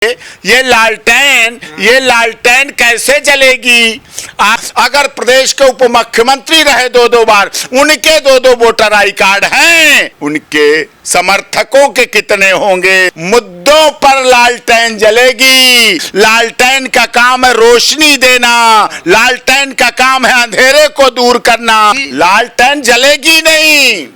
ये लालटेन कैसे जलेगी? अगर प्रदेश के उप मुख्यमंत्री रहे दो बार, उनके दो वोटर आई कार्ड हैं, उनके समर्थकों के कितने होंगे? मुद्दों पर लालटेन जलेगी। लालटेन का काम है रोशनी देना, लालटेन का काम है अंधेरे को दूर करना। लालटेन जलेगी नहीं।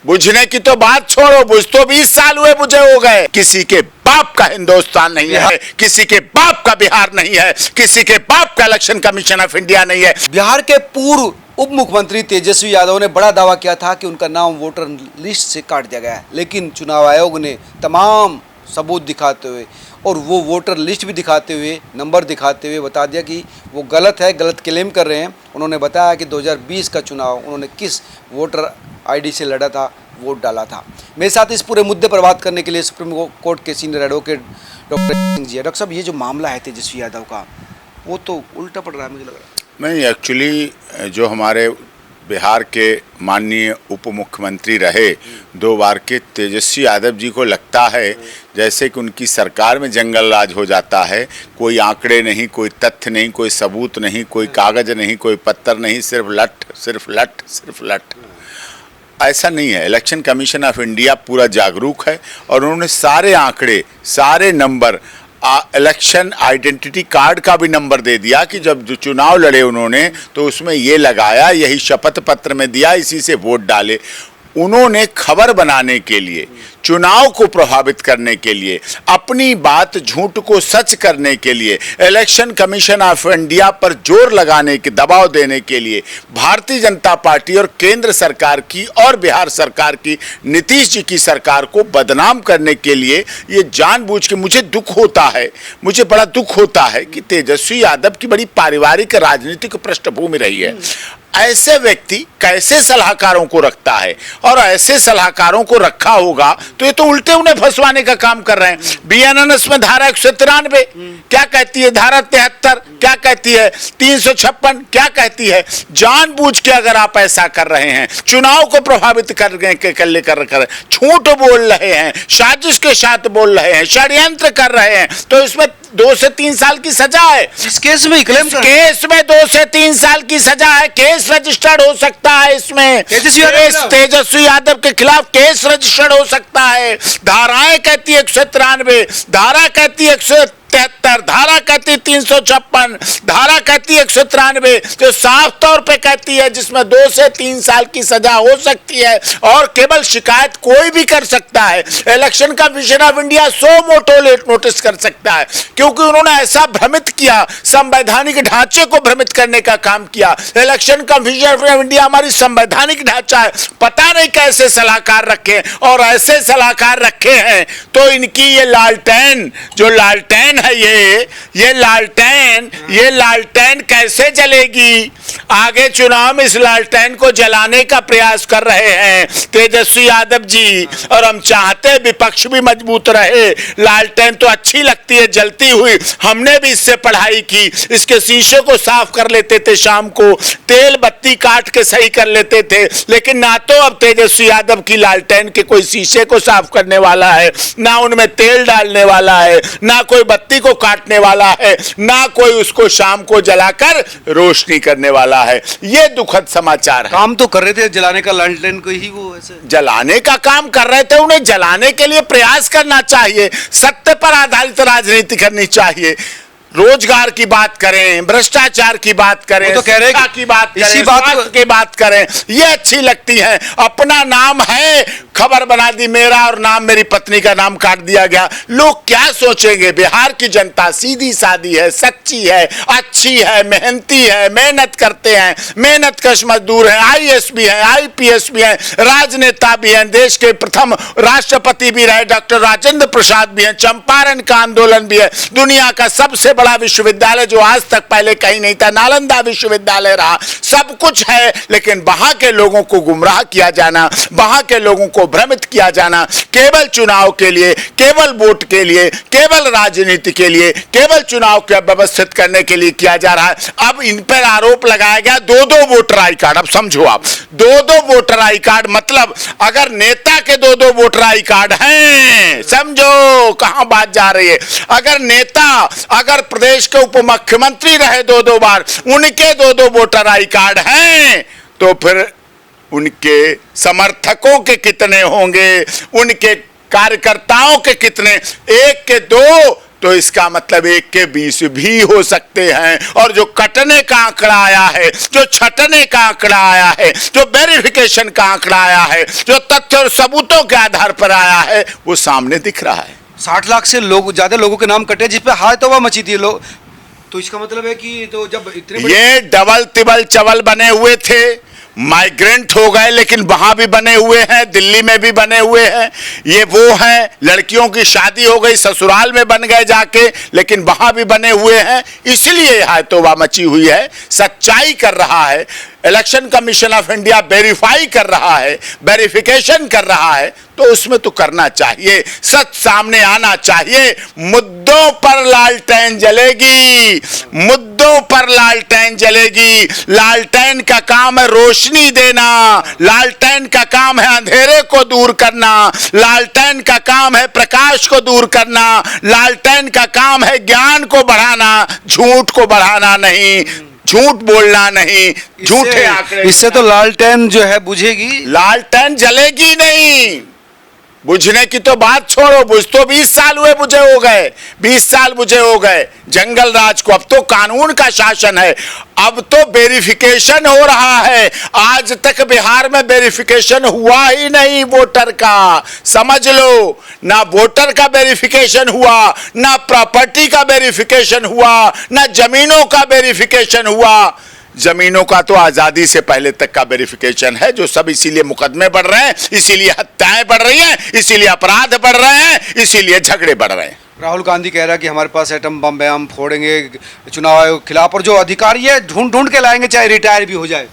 बुझने की तो बात छोड़ो, बुझ तो 20 साल हुए बुझे हो गए। किसी के बाप का हिंदुस्तान नहीं है, किसी के बाप का बिहार नहीं है, किसी के बाप का इलेक्शन कमीशन ऑफ इंडिया नहीं है। बिहार के पूर्व उप मुख्यमंत्री तेजस्वी यादव ने बड़ा दावा किया था कि उनका नाम वोटर लिस्ट से काट दिया गया है, लेकिन चुनाव आयोग ने तमाम सबूत दिखाते हुए और वो वोटर लिस्ट भी दिखाते हुए, नंबर दिखाते हुए बता दिया कि वो गलत है, गलत क्लेम कर रहे हैं। उन्होंने बताया कि 2020 का चुनाव उन्होंने किस वोटर आईडी से लड़ा था, वोट डाला था। मेरे साथ इस पूरे मुद्दे पर बात करने के लिए सुप्रीम कोर्ट के senior advocate doctor Singh ji है। डॉक्टर साहब, ये जो मामला है तेजस्वी यादव का, वो तो उल्टा पड़ रहा है, मुझे लग रहा है। नहीं, एक्चुअली जो हमारे बिहार के माननीय उप मुख्यमंत्री रहे 2 बार के तेजस्वी यादव जी को लगता है जैसे कि उनकी सरकार में जंगल राज हो जाता है। कोई आंकड़े नहीं, कोई तथ्य नहीं, कोई सबूत नहीं, कोई कागज नहीं, कोई पत्थर नहीं, सिर्फ लठ, सिर्फ लठ, सिर्फ लठ। ऐसा नहीं है। इलेक्शन कमीशन ऑफ इंडिया पूरा जागरूक है और उन्होंने सारे आंकड़े, सारे नंबर, इलेक्शन आइडेंटिटी कार्ड का भी नंबर दे दिया कि जब जो चुनाव लड़े उन्होंने तो उसमें ये लगाया, यही शपथ पत्र में दिया, इसी से वोट डाले। उन्होंने खबर बनाने के लिए, चुनाव को प्रभावित करने के लिए, अपनी बात झूठ को सच करने के लिए, इलेक्शन कमीशन ऑफ इंडिया पर जोर लगाने के, दबाव देने के लिए भारतीय जनता पार्टी और केंद्र सरकार की और बिहार सरकार की, नीतीश जी की सरकार को बदनाम करने के लिए ये जानबूझ के, मुझे दुख होता है, मुझे बड़ा दुख होता है कि तेजस्वी यादव की बड़ी पारिवारिक राजनीतिक पृष्ठभूमि रही है। ऐसे व्यक्ति कैसे सलाहकारों को रखता है, और ऐसे सलाहकारों को रखा होगा तो ये तो उल्टे उन्हें फंसवाने का काम कर रहे हैं। बीएनएस में धारा 193 क्या कहती है, धारा 73 क्या कहती है, 356 क्या कहती है। जानबूझ के अगर आप ऐसा कर रहे हैं, चुनाव को प्रभावित कर लेकर झूठ बोल रहे हैं, साजिश के साथ बोल रहे हैं, षड्यंत्र कर रहे हैं, तो इसमें 2 से 3 साल की सजा है। इस केस में केस में 2 से 3 साल की सजा है। केस रजिस्टर्ड हो सकता है इसमें, तेजस्वी यादव के खिलाफ केस रजिस्टर्ड हो सकता है। धाराएं कहती है 193, धारा कहती है 173, धारा कहती है 356, धारा कहती है 193, जो साफ तौर पे कहती है जिसमें 2 से 3 साल की सजा हो सकती है और केवल शिकायत कोई भी कर सकता है। इलेक्शन कमीशन ऑफ इंडिया 100 मोटो लेट नोटिस कर सकता है, क्योंकि उन्होंने ऐसा भ्रमित किया, संवैधानिक ढांचे को भ्रमित करने का काम किया। इलेक्शन कमीशन ऑफ इंडिया हमारी संवैधानिक ढांचा है, पता नहीं कैसे सलाहकार रखे, और ऐसे सलाहकार रखे हैं तो इनकी ये लालटेन, जो लालटेन है, ये लालटेन कैसे जलेगी? आगे चुनाव में इस लालटेन को जलाने का प्रयास कर रहे हैं तेजस्वी यादव जी, और हम चाहते हैं विपक्ष भी मजबूत रहे। लालटेन तो अच्छी लगती है जलती हुई, हमने भी इससे पढ़ाई की, इसके शीशे को साफ कर लेते थे, शाम को तेल बत्ती काट के सही कर लेते थे, लेकिन ना तो अब तेजस्वी यादव की लालटेन के कोई शीशे को साफ करने वाला है, ना उनमें तेल डालने वाला है, ना कोई बत्ती को काटने वाला है, ना कोई उसको शाम को जलाकर रोशनी करने वाला है। ये दुखद समाचार है। काम तो कर रहे थे जलाने का, लालटेन को ही वो ऐसे जलाने का काम कर रहे थे, उन्हें जलाने के लिए प्रयास करना चाहिए, सत्य पर आधारित राजनीति करनी चाहिए। रोजगार की बात करें, भ्रष्टाचार की बात करें, तो कह रहे हैं की बात करें, इसी बात की बात करें, ये अच्छी लगती है। अपना नाम है, खबर बना दी मेरा और नाम मेरी पत्नी का नाम काट दिया गया, लोग क्या सोचेंगे? बिहार की जनता सीधी सादी है, सच्ची है, अच्छी है, मेहनती है, मेहनत करते हैं, मेहनतकश मजदूर हैं, आईएएस भी हैं, आईपीएस भी हैं, राजनेता भी हैं, देश के प्रथम राष्ट्रपति भी रहे डॉक्टर राजेंद्र प्रसाद भी हैं, चंपारण का आंदोलन भी है, दुनिया का सबसे बड़ा विश्वविद्यालय जो आज तक पहले कहीं नहीं था, नालंदा विश्वविद्यालय रहा, सब कुछ है। लेकिन वहां के लोगों को गुमराह किया जाना, वहां के लोगों को को भ्रमित किया जाना, केवल चुनाव के लिए, केवल वोट के लिए, केवल राजनीति के लिए, केवल चुनाव को व्यवस्थित करने के लिए किया जा रहा है। अब इन पर आरोप लगाया गया 2-2 वोटर आई कार्ड। अब समझो आप, 2-2 वोटर आई कार्ड मतलब अगर नेता के 2-2 वोटर आई कार्ड हैं, समझो कहां बात जा रही है। अगर नेता, अगर प्रदेश के उप मुख्यमंत्री रहे 2-2 बार, उनके 2-2 वोटर आई कार्ड हैं, तो फिर उनके समर्थकों के कितने होंगे, उनके कार्यकर्ताओं के कितने? 1 के 2 तो इसका मतलब 1 के 20 भी हो सकते हैं। और जो कटने का आंकड़ा आया है, जो छटने का आंकड़ा आया है, जो वेरिफिकेशन का आंकड़ा आया है, जो तथ्य और सबूतों के आधार पर आया है, वो सामने दिख रहा है। 60 लाख से ज्यादा लोगों के नाम कटे, जिसपे हाय तौबा मची थी लोग। तो इसका मतलब है कि तो जब इतने ये डबल तिबल चवल बने हुए थे, माइग्रेंट हो गए, लेकिन वहां भी बने हुए हैं, दिल्ली में भी बने हुए हैं। ये वो हैं, लड़कियों की शादी हो गई, ससुराल में बन गए जाके, लेकिन वहां भी बने हुए हैं। इसलिए हाय तौबा मची हुई है। सच्चाई कर रहा है, election commission of India verify कर रहा है, वेरिफिकेशन कर रहा है, तो उसमें तो करना चाहिए, सच सामने आना चाहिए। मुद्दों पर लालटेन जलेगी, मुद्दों पर लालटेन जलेगी। लालटेन का काम है रोशनी देना, लालटेन का काम है अंधेरे को दूर करना, लालटेन का काम है प्रकाश को दूर करना, लालटेन का काम है ज्ञान को बढ़ाना, झूठ को बढ़ाना नहीं, झूठ बोलना नहीं, झूठे आंकड़े। इससे तो लालटेन जो है बुझेगी, लालटेन जलेगी नहीं। बुझने की तो बात छोड़ो, बुझ तो 20 साल हुए बुझे हो गए, 20 साल बुझे हो गए जंगल राज को। अब तो कानून का शासन है, अब तो वेरिफिकेशन हो रहा है। आज तक बिहार में वेरिफिकेशन हुआ ही नहीं वोटर का, समझ लो। ना वोटर का वेरिफिकेशन हुआ, ना प्रॉपर्टी का वेरिफिकेशन हुआ, ना जमीनों का वेरिफिकेशन हुआ। जमीनों का तो आजादी से पहले तक का वेरिफिकेशन है, जो सब इसीलिए मुकदमे बढ़ रहे हैं, इसीलिए हत्याएं बढ़ रही हैं, इसीलिए अपराध बढ़ रहे हैं, इसीलिए झगड़े बढ़ रहे हैं। राहुल गांधी कह रहा है कि हमारे पास एटम बम है, हम फोड़ेंगे चुनाव आयोग के खिलाफ, और जो अधिकारी है ढूंढ ढूंढ के लाएंगे, चाहे रिटायर भी हो जाए।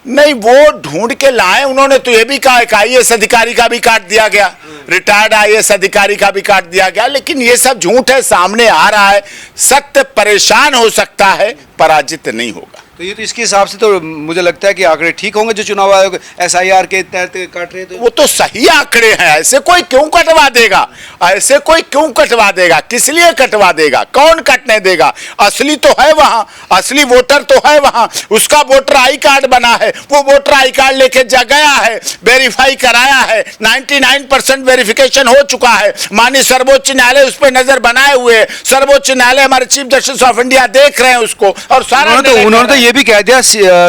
नहीं, वो ढूंढ के लाए। उन्होंने तो ये भी कहा कि आईएएस अधिकारी का भी काट दिया गया, रिटायर्ड आईएएस अधिकारी का भी काट दिया गया, लेकिन ये सब झूठ है, सामने आ रहा है। सत्य परेशान हो सकता है, पराजित नहीं होगा। तो ये तो इसके हिसाब से तो मुझे लगता है कि आंकड़े ठीक होंगे जो चुनाव आयोग SIR के तहत काट रहे थे। वो तो सही आंकड़े हैं, ऐसे कोई क्यों कटवा देगा, ऐसे कोई क्यों कटवा देगा, किस लिए कटवा देगा, कौन कटने देगा? असली तो है वहां, असली वोटर तो है वहां, उसका वोटर आई कार्ड बना है, वो वोटर आई कार्ड लेके गया है, वेरीफाई कराया है, 99% वेरिफिकेशन हो चुका है। माननीय सर्वोच्च न्यायालय उस पर नजर बनाए हुए है, सर्वोच्च न्यायालय हमारे चीफ जस्टिस ऑफ इंडिया देख रहे हैं उसको, और सारा उन्होंने तो ये भी कह दिया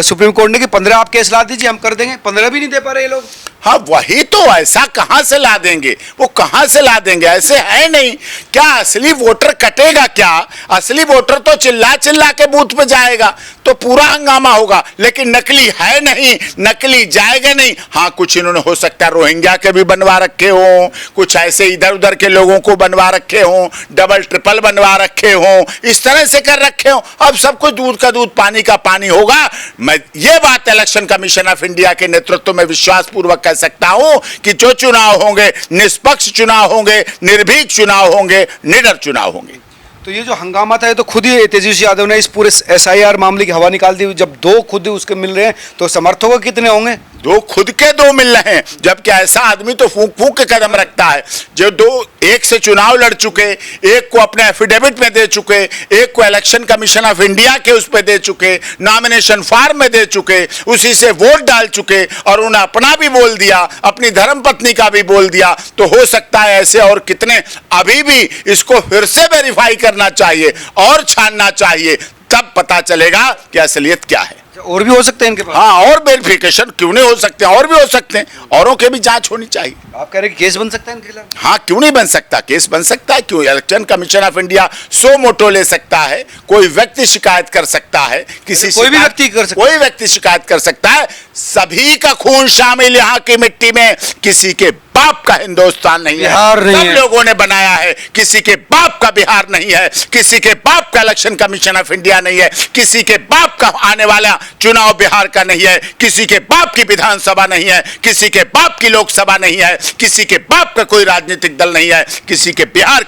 सुप्रीम कोर्ट ने कि 15 आप केस ला दीजिए, हम कर देंगे। 15 भी नहीं दे पा रहे ये लोग। हाँ, वही तो, ऐसा कहां से ला देंगे, वो कहां से ला देंगे? ऐसे है नहीं। क्या असली वोटर कटेगा क्या? असली वोटर तो चिल्ला चिल्ला के बूथ पे जाएगा तो पूरा हंगामा होगा, लेकिन नकली है नहीं, नकली जाएगा नहीं। हाँ, कुछ इन्होंने हो सकता है रोहिंग्या के भी बनवा रखे हों, कुछ ऐसे इधर उधर के लोगों को बनवा रखे हों, डबल ट्रिपल बनवा रखे हों, इस तरह से कर रखे हों। अब सब कुछ दूध का दूध पानी का पानी होगा। मैं ये बात इलेक्शन कमीशन ऑफ इंडिया के नेतृत्व में विश्वास पूर्वक कह सकता हूं कि जो चुनाव होंगे निष्पक्ष चुनाव होंगे, निर्भीक चुनाव होंगे, निडर चुनाव होंगे। तो ये जो हंगामा था, ये तो खुद ही तेजस्वी यादव ने इस पूरे SIR मामले की हवा निकाल दी। जब 2 खुद उसके मिल रहे हैं तो समर्थकों कितने होंगे? 2 खुद के 2 मिल रहे हैं, जबकि ऐसा आदमी तो फूंक फूंक के कदम रखता है। जो 2 एक से चुनाव लड़ चुके, एक को अपने एफिडेविट में दे चुके, एक को इलेक्शन कमीशन ऑफ इंडिया के उस पे दे चुके, नॉमिनेशन फॉर्म में दे चुके, उसी से वोट डाल चुके, और उन्हें अपना भी बोल दिया, अपनी धर्मपत्नी का भी बोल दिया। तो हो सकता है ऐसे और कितने। अभी भी इसको फिर से वेरीफाई करना चाहिए और छानना चाहिए, तब पता चलेगा कि असलियत क्या है। और भी हो सकते हैं इनके पास? हाँ, और वेरिफिकेशन क्यों नहीं हो सकते, और भी हो सकते हैं, औरों के भी जांच होनी चाहिए। आप कह रहे हैं केस बन सकता है इनके खिलाफ? हाँ, क्यों नहीं बन सकता, केस बन सकता है। क्यों? Election commission of India suo motu ले सकता है, कोई व्यक्ति शिकायत कर सकता है, किसी कोई भी व्यक्ति कर सकता है, कोई व्यक्ति शिकायत कर सकता है। सभी का खून शामिल यहाँ की मिट्टी में, किसी के बाप का हिंदुस्तान नहीं है, बिहार नहीं सब है। लोगों ने बनाया है, किसी के बाप का बिहार नहीं है, किसी के बाप का इलेक्शन कमीशन ऑफ इंडिया नहीं है, किसी के बाप का आने वाला चुनाव बिहार का नहीं है, किसी के बाप की विधानसभा नहीं है, किसी के बाप की लोकसभा नहीं है, किसी के बाप का कोई राजनीतिक दल नहीं है, किसी के बिहार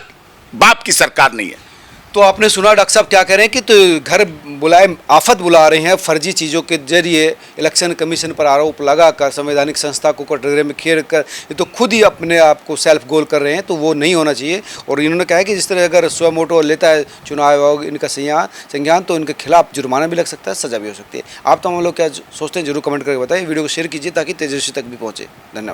बाप की सरकार नहीं है। तो आपने सुना डॉक्टर साहब क्या कह रहे हैं कि तो घर बुलाए आफत बुला रहे हैं, फर्जी चीज़ों के जरिए इलेक्शन कमीशन पर आरोप लगाकर संवैधानिक संस्था को कटघरे में घेर कर ये तो खुद ही अपने आप को सेल्फ गोल कर रहे हैं, तो वो नहीं होना चाहिए। और इन्होंने कहा है कि जिस तरह अगर स्वयं मोटो लेता है चुनाव आयोग इनका संज्ञान तो इनके खिलाफ जुर्माना भी लग सकता है, सजा भी हो सकती है। आप तमाम लोग क्या सोचते हैं जरूर कमेंट करके बताएं, वीडियो को शेयर कीजिए ताकि तेजस्वी तक भी पहुँचे। धन्यवाद।